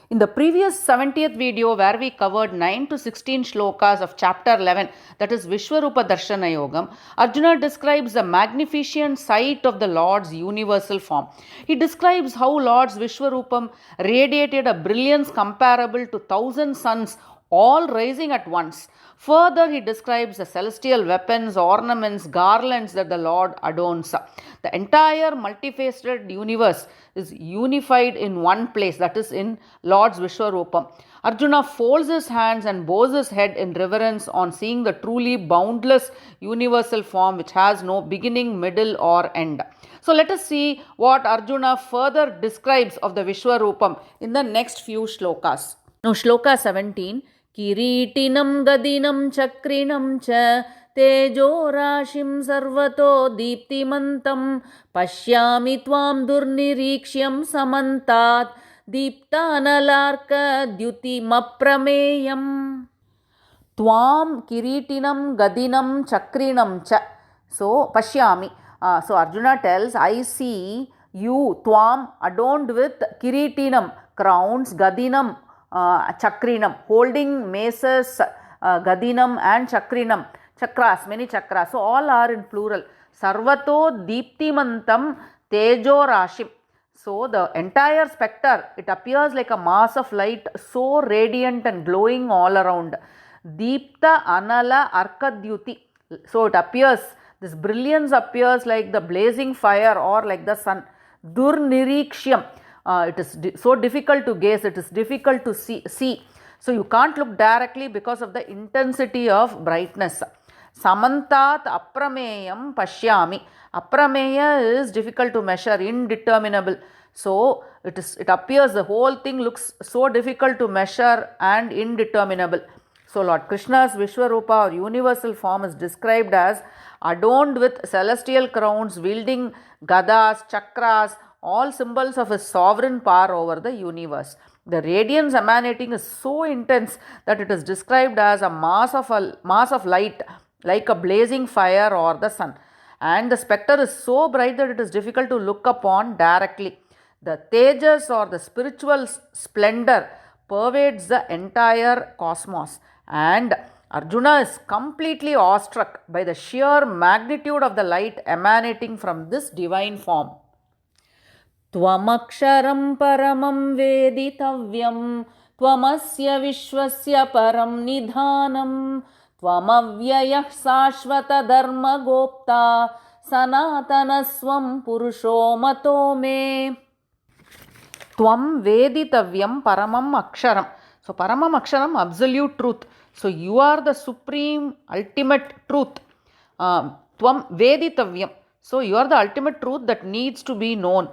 In the previous 70th video where we covered 9 to 16 shlokas of chapter 11, that is Vishwarupa Darshana Yogam, Arjuna describes the magnificent sight of the Lord's universal form. He describes how Lord's Vishwarupam radiated a brilliance comparable to 1,000 suns all rising at once. Further, he describes the celestial weapons, ornaments, garlands that the Lord adorns. The entire multifaceted universe is unified in one place, that is in Lord's Vishwarupam. Arjuna folds his hands and bows his head in reverence on seeing the truly boundless universal form which has no beginning, middle or end. So let us see what Arjuna further describes of the Vishwarupam in the next few shlokas. Now shloka 17. Kiritinam gadinam chakrinam cha tejo rashim sarvato deeptimantam pashyami tvam durnirikshyam samantat deeptanalarka dyutimaprameyam. Tvam kiritinam gadinam chakrinam cha. So pashyami. So Arjuna tells, I see you, tvam, adorned with kiritinam, crowns, gadinam, chakrinam, holding maces, gadinam and chakrinam, chakras, many chakras. So all are in plural. Sarvato deeptimantam tejo rashim. So the entire spectre, it appears like a mass of light, so radiant and glowing all around. Deepta anala arkadyuti. So it appears, this brilliance appears like the blazing fire or like the sun. Durnirikshyam. It is so difficult to gaze, it is difficult to see. So you can't look directly because of the intensity of brightness. Samantat aprameyam pashyami. Aprameya is difficult to measure, indeterminable. So it appears the whole thing looks so difficult to measure and indeterminable. So Lord Krishna's Vishwarupa or universal form is described as adorned with celestial crowns, wielding gadas, chakras, all symbols of his sovereign power over the universe. The radiance emanating is so intense that it is described as a mass of light, like a blazing fire or the sun. And the spectre is so bright that it is difficult to look upon directly. The tejas or the spiritual splendor pervades the entire cosmos, and Arjuna is completely awestruck by the sheer magnitude of the light emanating from this divine form. Tvamaksharam paramam veditavyam tvamasya vishwasya param nidhanam tvamavyayah sashvata dharma gopta sanatanasvam purusho mato me. Tvam veditavyam paramam aksharam. So paramam aksharam, absolute truth. So you are the supreme ultimate truth. Tvam veditavyam. So you are the ultimate truth that needs to be known.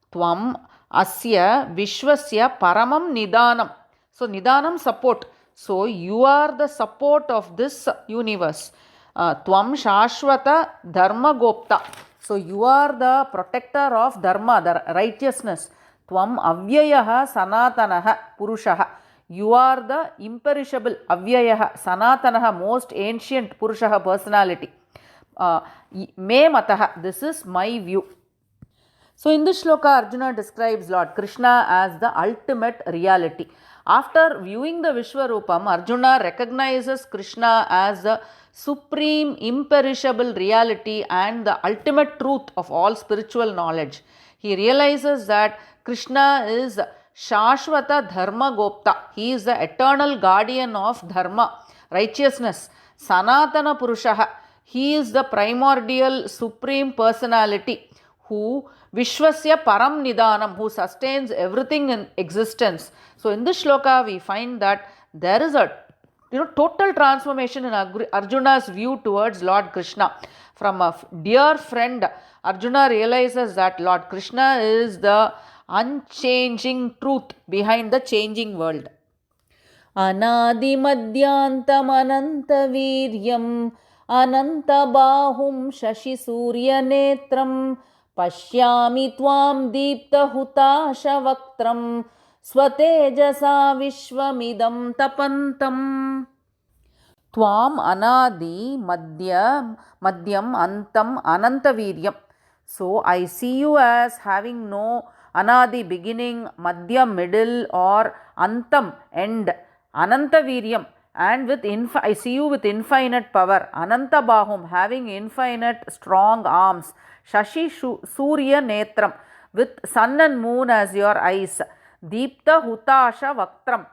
Tvam asya vishwasya paramam nidanam. So nidanam, support. So you are the support of this universe. Tvam shashvata dharma gopta. So you are the protector of dharma, the righteousness. Tvam avyayaha sanatanaha purushaha. You are the imperishable avyayaha sanatanaha, most ancient purushaha, personality. Me mataha, this is my view. So in this shloka, Arjuna describes Lord Krishna as the ultimate reality. After viewing the Vishwarupam, Arjuna recognizes Krishna as the supreme imperishable reality and the ultimate truth of all spiritual knowledge. He realizes that Krishna is Shashvata Dharma Gopta. He is the eternal guardian of Dharma, righteousness. Sanatana Purushaha. He is the primordial supreme personality who Vishwasya Param Nidanam, who sustains everything in existence. So in this shloka we find that there is a total transformation in Arjuna's view towards Lord Krishna. From a dear friend, Arjuna realizes that Lord Krishna is the unchanging truth behind the changing world. Anadi madhyantam ananta viryam ananta bahum shashi surya netram pashyami tvam deepta hutasha vaktram swatejasa vishwamidam tapantam. Tvam anadi madhyam antam ananta viryam. So I see you as having no Anadi, beginning, Madhya, middle, or Antam, end, Ananta Viryam, and with I see you with infinite power, Ananta Bahum, having infinite strong arms, Shashi Surya Netram, with sun and moon as your eyes, Deepta Hutasha Vaktram,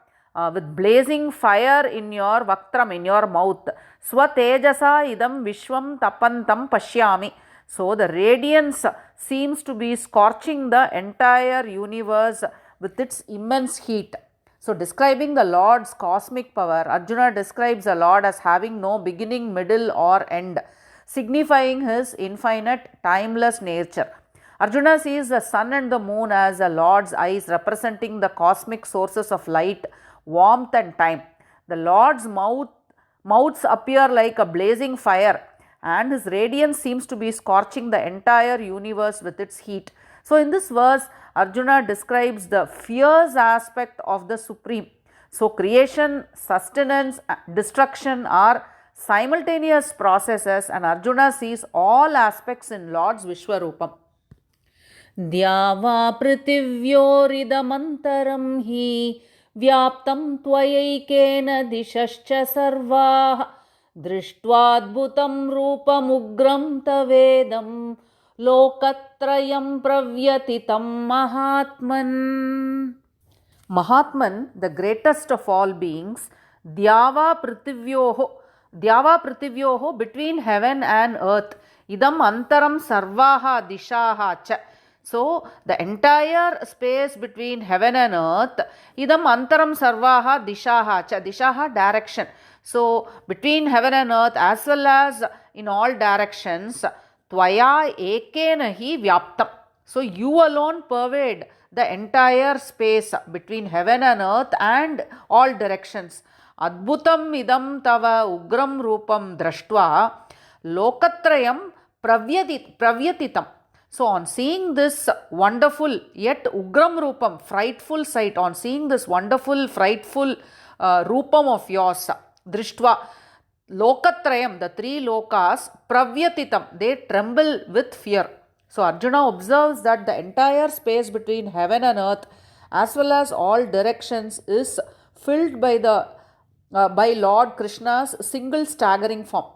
with blazing fire in your Vaktram, in your mouth, Swatejasa Idam Vishwam Tapantam Pashyami. So the radiance seems to be scorching the entire universe with its immense heat. So describing the Lord's cosmic power, Arjuna describes the Lord as having no beginning, middle, or end, signifying his infinite, timeless nature. Arjuna sees the sun and the moon as the Lord's eyes, representing the cosmic sources of light, warmth, and time. The Lord's mouths appear like a blazing fire, and his radiance seems to be scorching the entire universe with its heat. So in this verse, Arjuna describes the fierce aspect of the Supreme. So creation, sustenance, destruction are simultaneous processes, and Arjuna sees all aspects in Lord's Vishwarupam. Dhyava prithivyoridamantaram hi vyaptam tvayekena dishascha sarvaha दृष्ट्वाद्भुतं रूपमुग्रं तवेदं लोकत्रयं प्रव्यतितं महात्मन्. Mahatman, the greatest of all beings, Dhyava Prithivyoho, between heaven and earth, Idam Antaram Sarvaha Dishaha Cha. So the entire space between heaven and earth, Idam Antaram Sarvaha Dishaha Cha, Dishaha direction. So between heaven and earth as well as in all directions, Tvaya Ekena hi Vyaptam. So you alone pervade the entire space between heaven and earth and all directions. Adbhutam idam tava ugram rupam drashtva lokatrayam pravyatitam. So on seeing this wonderful yet ugram rupam, frightful sight, on seeing this wonderful frightful rupam of yours, Drishtva, Lokatrayam, the three lokas, Pravyatitam, they tremble with fear. So Arjuna observes that the entire space between heaven and earth as well as all directions is filled by Lord Krishna's single staggering form.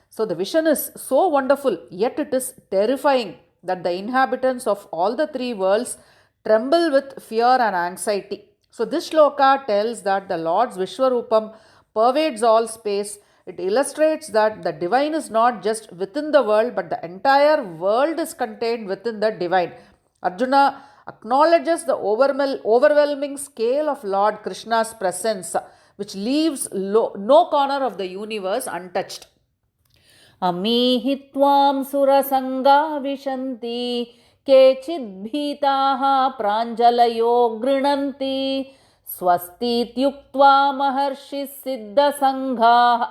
So the vision is so wonderful, yet it is terrifying that the inhabitants of all the three worlds tremble with fear and anxiety. So this shloka tells that the Lord's Vishwarupam pervades all space. It illustrates that the divine is not just within the world, but the entire world is contained within the divine. Arjuna acknowledges the overwhelming scale of Lord Krishna's presence, which leaves no corner of the universe untouched. Amihi tvam surasanga vishanti kechid bhitaha pranjalayo grinanti swastitयुक्त्वा महर्षि सिद्ध संघाः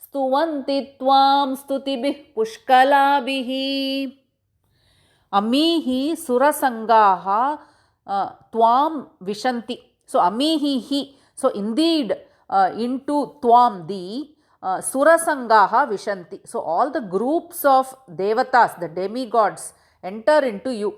स्तुवन्ति त्वां स्तुतिभिः पुष्कलाभिः. Amihi surasangaha tvam vishanti. So amihi, so indeed into tvam the surasangaha vishanti. So all the groups of devatas, the demigods, enter into you.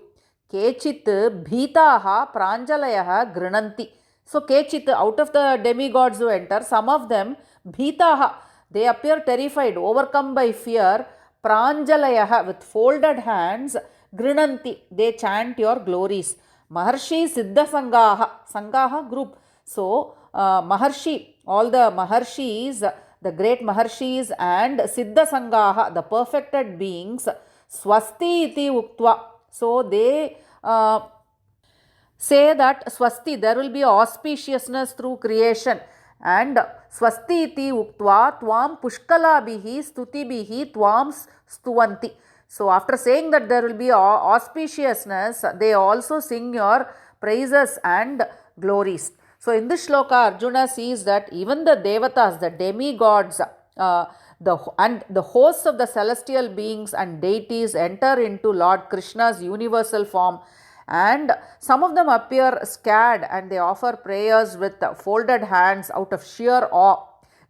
Kechit bhitaha pranjalayaha grinanti. So Kechit, out of the demigods who enter, some of them bhitaha, they appear terrified, overcome by fear. Pranjalayaha, with folded hands, grinanti, they chant your glories. Maharshi Siddha Sangaha group. So Maharshi, all the Maharshis, the great Maharshis and Siddha Sangaha, the perfected beings, Swasti iti uktva. So they say that Swasti, there will be auspiciousness through creation, and Swasti iti uktva tvam pushkalabihi stutibihi tvam stuvanti. So after saying that there will be auspiciousness, they also sing your praises and glories. So in this shloka, Arjuna sees that even the devatas, the demigods, the hosts of the celestial beings and deities enter into Lord Krishna's universal form, and some of them appear scared and they offer prayers with folded hands out of sheer awe.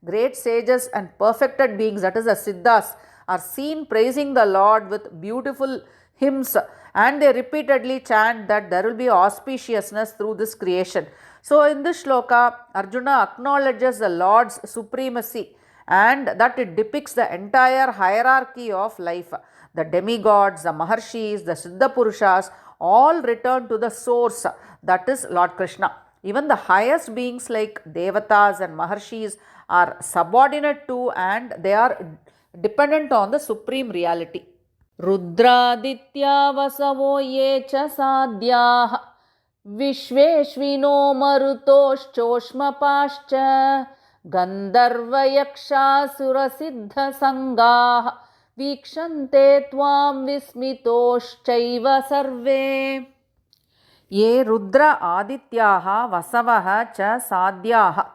Great sages and perfected beings, that is the Siddhas, are seen praising the Lord with beautiful hymns, and they repeatedly chant that there will be auspiciousness through this creation. So in this shloka, Arjuna acknowledges the Lord's supremacy and that it depicts the entire hierarchy of life. The demigods, the Maharshis, the Siddha Purushas all return to the source, that is Lord Krishna. Even the highest beings like Devatas and Maharshis are subordinate to and they are dependent on the supreme reality. Rudraditya vasavo ye cha sadhyah Vishveshvino marutoshchoshmapascha Gandharva yakshasura siddha sangah Vikshante tvam vismitoshchaiva sarve. Ye Rudra Adityaha Vasavaha cha Sadhyaha.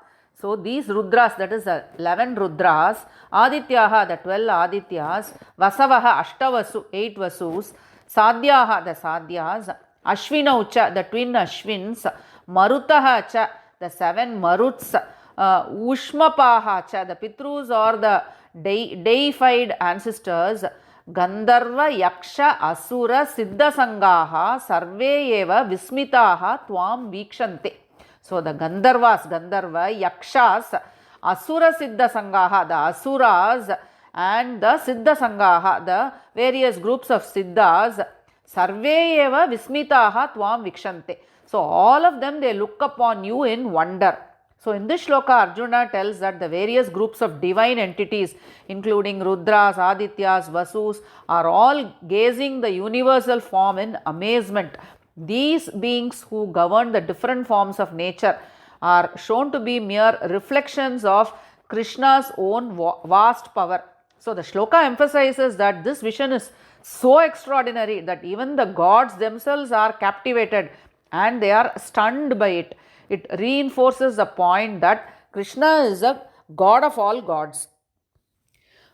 So these Rudras, that is the 11 Rudras, Adityaha, the 12 Adityas, Vasavaha, Ashtavasu, 8 Vasus, Sadhyaha, the Sadhyas, Ashvinaucha, the twin Ashwins, Marutaha cha, the 7 Maruts, Ushmapaha cha, the Pitrus or the deified ancestors, Gandharva, Yaksha, Asura, Siddha Sangaha, Sarve eva Vismitaha Tvam Vikshante. So the Gandharvas, Gandharva, Yakshas, Asura Siddha Sangaha, the Asuras, and the Siddha Sangaha, the various groups of Siddhas, Sarve eva Vismitaha Tvam Vikshante. So all of them, they look upon you in wonder. So in this shloka, Arjuna tells that the various groups of divine entities, including Rudras, Adityas, Vasus, are all gazing the universal form in amazement. These beings who govern the different forms of nature are shown to be mere reflections of Krishna's own vast power. So the shloka emphasizes that this vision is so extraordinary that even the gods themselves are captivated and they are stunned by it. It reinforces the point that Krishna is a god of all gods.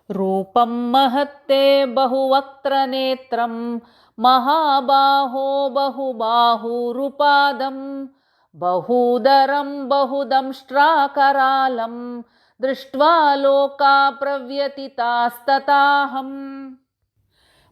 Rupam mahatte bahuvaktra netram mahabaho bahubahu rupadam bahudaram bahudamstrakaralam drishtva loka pravyatitastataham.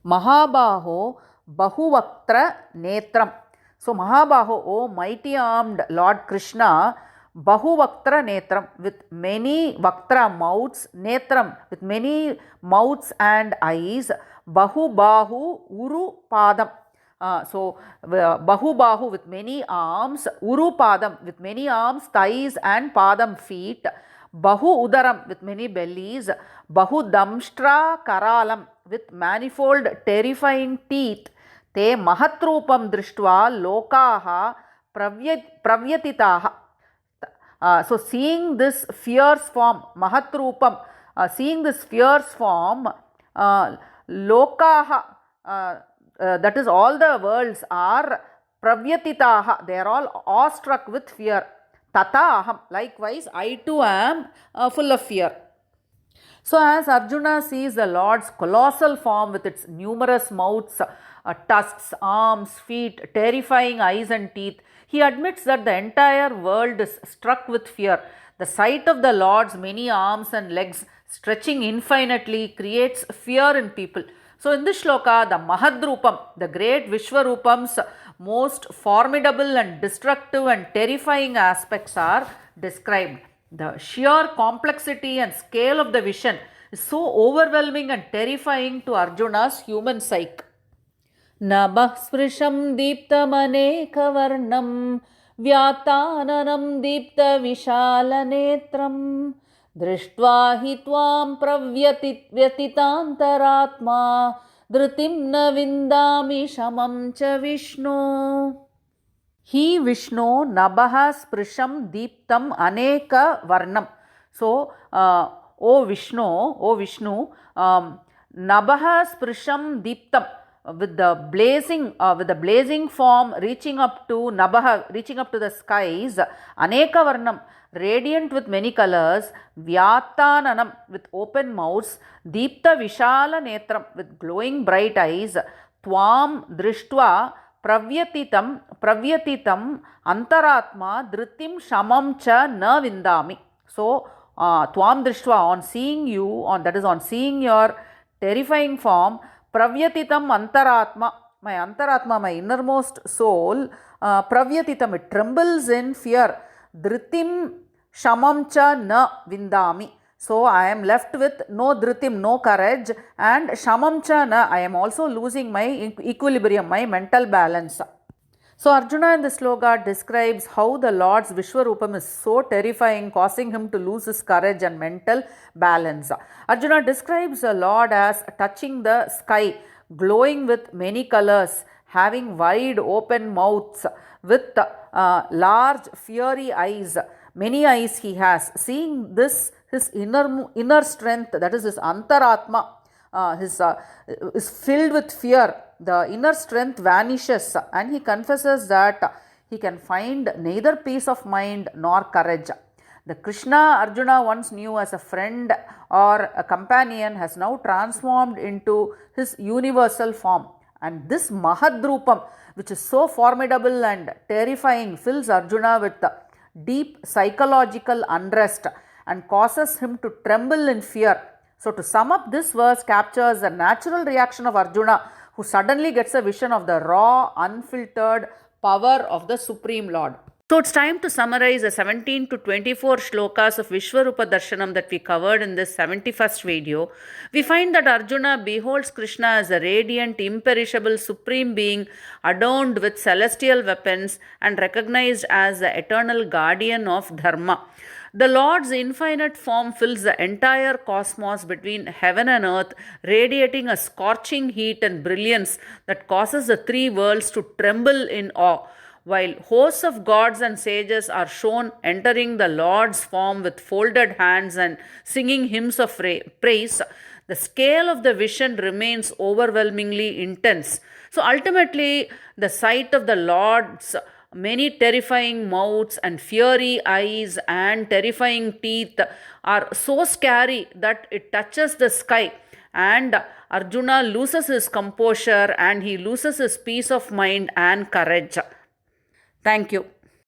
Mahabaho bahuvaktra netram. So Mahabaho, O mighty armed Lord Krishna, Bahuvaktra Netram, with many Vaktra mouths, Netram, with many mouths and eyes, Bahu Uru Padam. So Bahu with many arms, Uru Padam with many arms, thighs and Padam feet, Bahu Udaram with many bellies, Bahu Damshtra Karalam with manifold terrifying teeth, Te Mahatrupam Drishtva Lokaha Pravyatitaha. So seeing this fierce form, Mahatrupam, seeing this fierce form, Lokaha, that is all the worlds are Pravyatitaha, they are all awestruck with fear. Tata aham, likewise I too am full of fear. So as Arjuna sees the Lord's colossal form with its numerous mouths, tusks, arms, feet, terrifying eyes and teeth, he admits that the entire world is struck with fear. The sight of the Lord's many arms and legs stretching infinitely creates fear in people. So in this shloka, the Mahadrupam, the great Vishwarupam's most formidable and destructive and terrifying aspects are described. The sheer complexity and scale of the vision is so overwhelming and terrifying to Arjuna's human psyche. Nabah sprisham deeptamanekavarnam vyatananam deepta vishalanetram drishtva hi tvam pravyatitantaratma dhritim na vindami shamam cha Vishnu. He Vishnu Nabaha Sprisham Deeptam Aneka Varnam. So, O Vishnu, Nabaha Sprisham Deeptam, with the blazing form reaching up to Nabaha, reaching up to the skies, Aneka Varnam, radiant with many colors, Vyatananam, with open mouths, Deepta Vishala Netram, with glowing bright eyes, Tvam Drishtva Pravyatitam Antaratma Dhritim Shamam Cha Na Vindami. So, Tvam Drishtva, on seeing you, that is on seeing your terrifying form, Pravyatitam Antaratma, my antaratma, my innermost soul, pravyatitam, it trembles in fear. Dhritim shamam cha na vindami. So I am left with no dhritim, no courage, and shamam cha na, I am also losing my equilibrium, my mental balance. So Arjuna in the sloka describes how the Lord's Vishwarupam is so terrifying, causing him to lose his courage and mental balance. Arjuna describes the Lord as touching the sky, glowing with many colors, having wide open mouths, with large fiery eyes. Many eyes he has. Seeing this, his inner strength, that is his antaratma, is filled with fear. The inner strength vanishes, and he confesses that he can find neither peace of mind nor courage. The Krishna Arjuna once knew as a friend or a companion has now transformed into his universal form. And this Mahadrupam, which is so formidable and terrifying, fills Arjuna with deep psychological unrest and causes him to tremble in fear. So to sum up, this verse captures the natural reaction of Arjuna, who suddenly gets a vision of the raw, unfiltered power of the Supreme Lord. So it's time to summarize the 17 to 24 shlokas of Vishwarupa Darshanam that we covered in this 71st video. We find that Arjuna beholds Krishna as a radiant, imperishable, supreme being, adorned with celestial weapons and recognized as the eternal guardian of Dharma. The Lord's infinite form fills the entire cosmos between heaven and earth, radiating a scorching heat and brilliance that causes the three worlds to tremble in awe. While hosts of gods and sages are shown entering the Lord's form with folded hands and singing hymns of praise, the scale of the vision remains overwhelmingly intense. So ultimately, the sight of the Lord's many terrifying mouths and fiery eyes and terrifying teeth are so scary that it touches the sky, and Arjuna loses his composure and he loses his peace of mind and courage. Thank you.